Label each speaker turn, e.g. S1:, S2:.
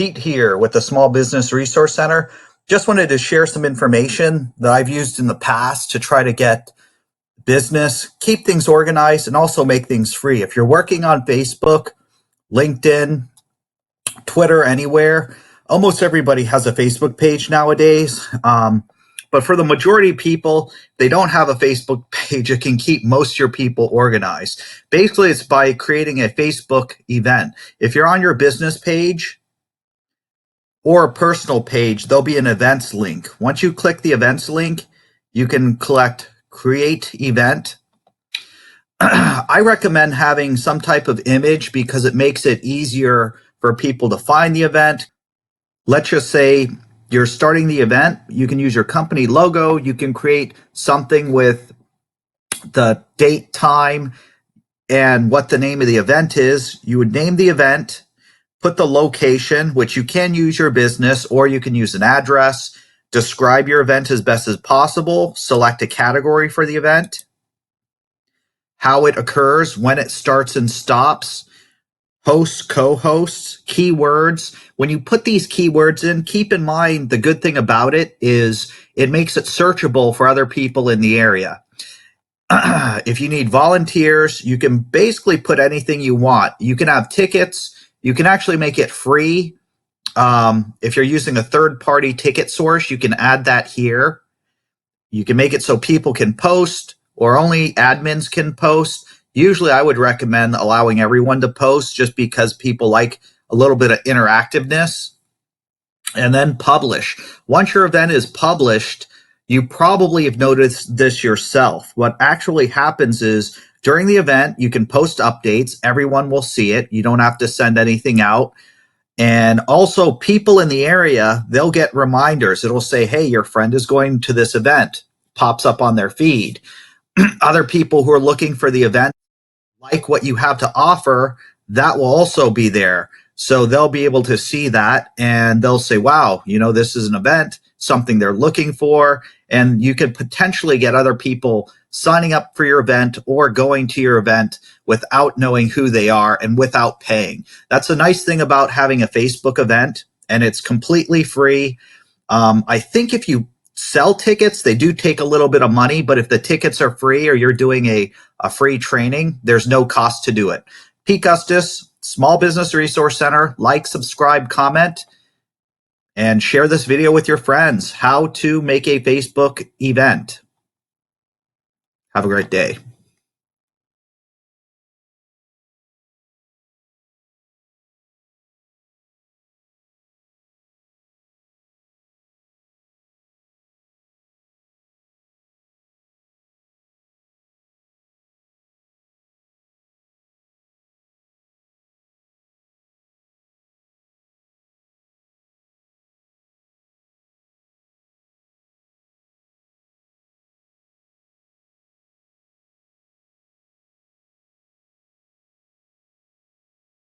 S1: Pete here with the Small Business Resource Center. Just wanted to share some information that I've used in the past to try to get business, keep things organized, and also make things free. If you're working on Facebook, LinkedIn, Twitter, anywhere, almost everybody has a Facebook page nowadays. But for the majority of people, they don't have a Facebook page. It can keep most of your people organized. Basically, it's by creating a Facebook event. If you're on your business page or a personal page, there'll be an events link. Once you click the events link, you can create event. I recommend having some type of image because it makes it easier for people to find the event. Let's just say you're starting the event. You can use your company logo. You can create something with the date, time, and what the name of the event is. You would name the event, put the location, which you can use your business or you can use an address, describe your event as best as possible, select a category for the event, how it occurs, when it starts and stops, hosts, co-hosts, keywords. When you put these keywords in, keep in mind the good thing about it is it makes it searchable for other people in the area. If you need volunteers, you can basically put anything you want. You can have tickets. You can actually make it free. If you're using a third-party ticket source, you can add that here. You can make it so people can post or only admins can post. Usually I would recommend allowing everyone to post just because people like a little bit of interactiveness. And then publish. Once your event is published, you probably have noticed this yourself. What actually happens is during the event, you can post updates. Everyone will see it. You don't have to send anything out. And also people in the area, they'll get reminders. It'll say, hey, your friend is going to this event. Pops up on their feed. Other people who are looking for the event, like what you have to offer, that will also be there. So they'll be able to see that and they'll say, wow, this is an event, something they're looking for. And you could potentially get other people signing up for your event or going to your event without knowing who they are and without paying. That's a nice thing about having a Facebook event, and it's completely free. I think if you sell tickets, they do take a little bit of money, but if the tickets are free or you're doing a free training, there's no cost to do it. Pete Gustis, Small Business Resource Center. Like, subscribe, comment, and share this video with your friends. How to make a Facebook event. Have a great day.